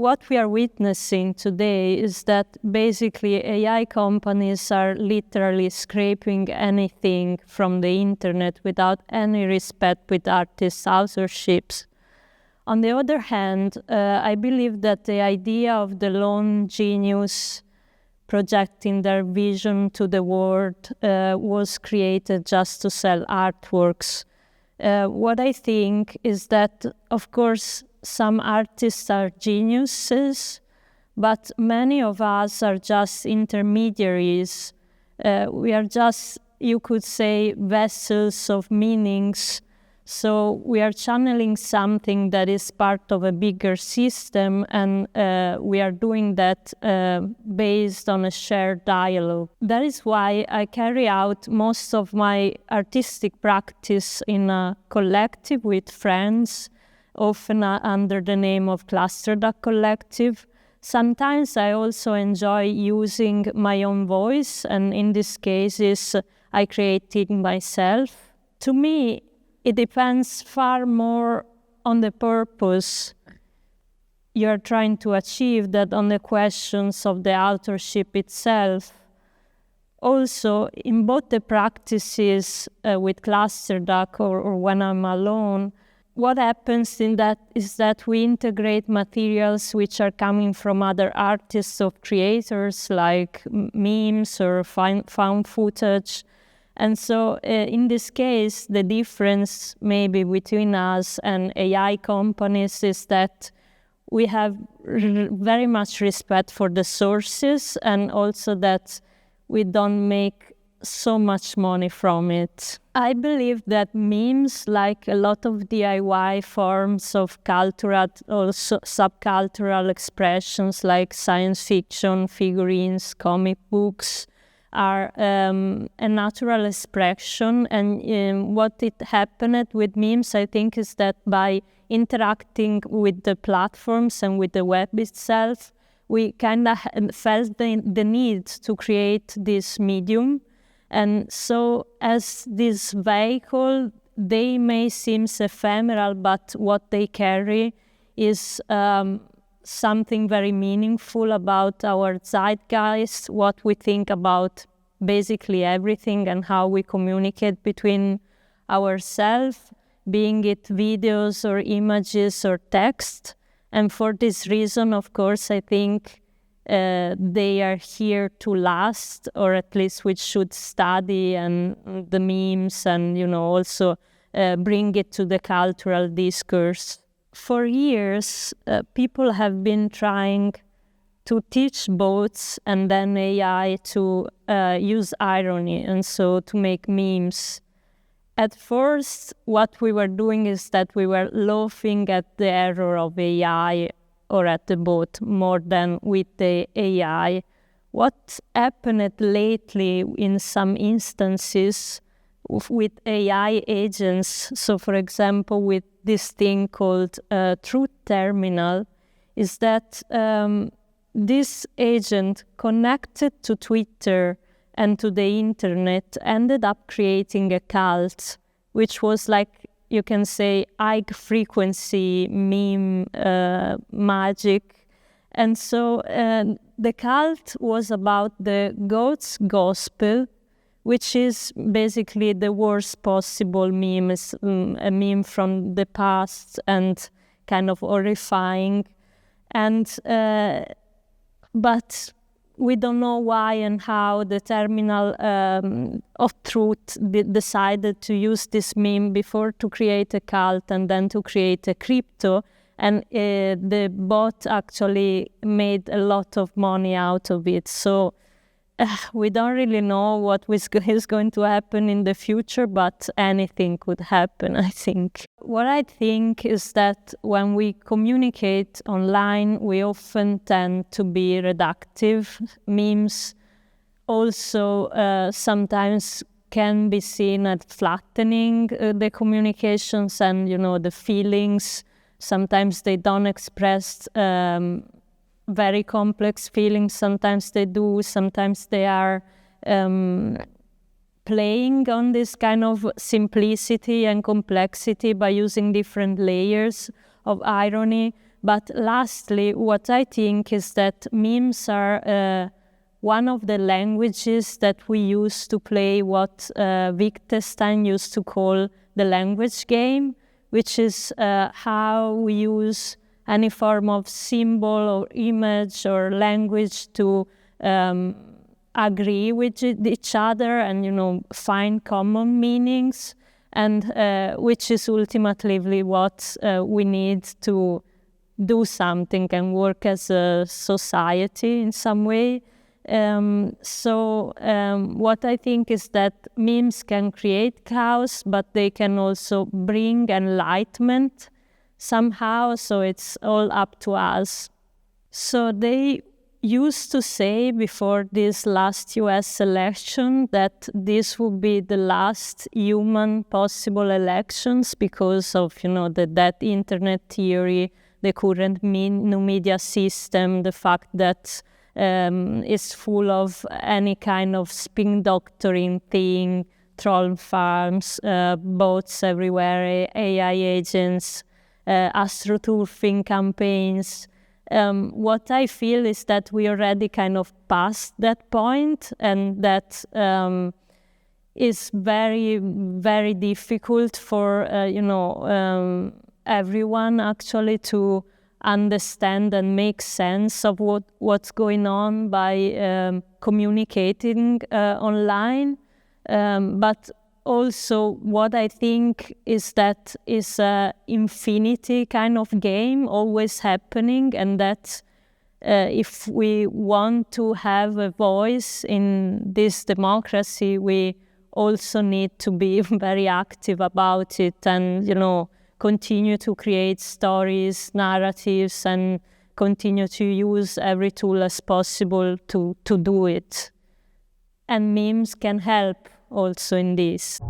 what we are witnessing today is that basically AI companies are literally scraping anything from the internet without any respect with artists' authorships. On the other hand, I believe that the idea of the lone genius projecting their vision to the world was created just to sell artworks. What I think is that, of course, some artists are geniuses, but many of us are just intermediaries. We are just, you could say, vessels of meanings. So we are channeling something that is part of a bigger system, and we are doing that based on a shared dialogue. That is why I carry out most of my artistic practice in a collective with friends, often under the name of Clusterduck Collective. Sometimes I also enjoy using my own voice, and in these cases, I create it myself. To me, it depends far more on the purpose you are trying to achieve than on the questions of the authorship itself. Also, in both the practices with Clusterduck or when I'm alone, what happens in that is that we integrate materials which are coming from other artists or creators, like memes or found footage. And so in this case, the difference maybe between us and AI companies is that we have very much respect for the sources, and also that we don't make so much money from it. I believe that memes, like a lot of DIY forms of cultural, also subcultural expressions like science fiction, figurines, comic books, are a natural expression. And what it happened with memes, I think, is that by interacting with the platforms and with the web itself, we kind of felt the need to create this medium. And so as this vehicle, they may seem ephemeral, but what they carry is something very meaningful about our zeitgeist, what we think about basically everything and how we communicate between ourselves, being it videos or images or text. And for this reason, of course, I think they are here to last, or at least we should study and the memes and, also bring it to the cultural discourse. For years, people have been trying to teach bots and then AI to use irony, and so to make memes. At first, what we were doing is that we were laughing at the error of AI or at the bot more than with the AI. What happened lately in some instances with AI agents, so for example with this thing called Truth Terminal, is that this agent connected to Twitter and to the internet ended up creating a cult, which was like, you can say, high frequency meme magic. And so the cult was about the goat's gospel, which is basically the worst possible meme, a meme from the past and kind of horrifying. And but we don't know why and how the terminal of truth decided to use this meme before to create a cult and then to create a crypto. And the bot actually made a lot of money out of it. So we don't really know what is going to happen in the future, but anything could happen, I think. What I think is that when we communicate online, we often tend to be reductive. Memes also sometimes can be seen as flattening the communications and, the feelings. Sometimes they don't express very complex feelings, sometimes they do, sometimes they are playing on this kind of simplicity and complexity by using different layers of irony. But lastly, what I think is that memes are one of the languages that we use to play what Wittgenstein used to call the language game, which is how we use any form of symbol or image or language to agree with each other and, find common meanings, and which is ultimately what we need to do something and work as a society in some way. What I think is that memes can create chaos, but they can also bring enlightenment somehow, so it's all up to us. So they used to say before this last US election that this would be the last human possible elections because of, that internet theory, the current new media system, the fact that is full of any kind of spin doctoring thing, troll farms, bots everywhere, AI agents, astroturfing campaigns. What I feel is that we already kind of passed that point, and that is very, very difficult for, everyone actually to understand and make sense of what's going on by communicating online. But also what I think is that is an infinity kind of game always happening, and that if we want to have a voice in this democracy, we also need to be very active about it and, continue to create stories, narratives, and continue to use every tool as possible to do it. And memes can help also in this.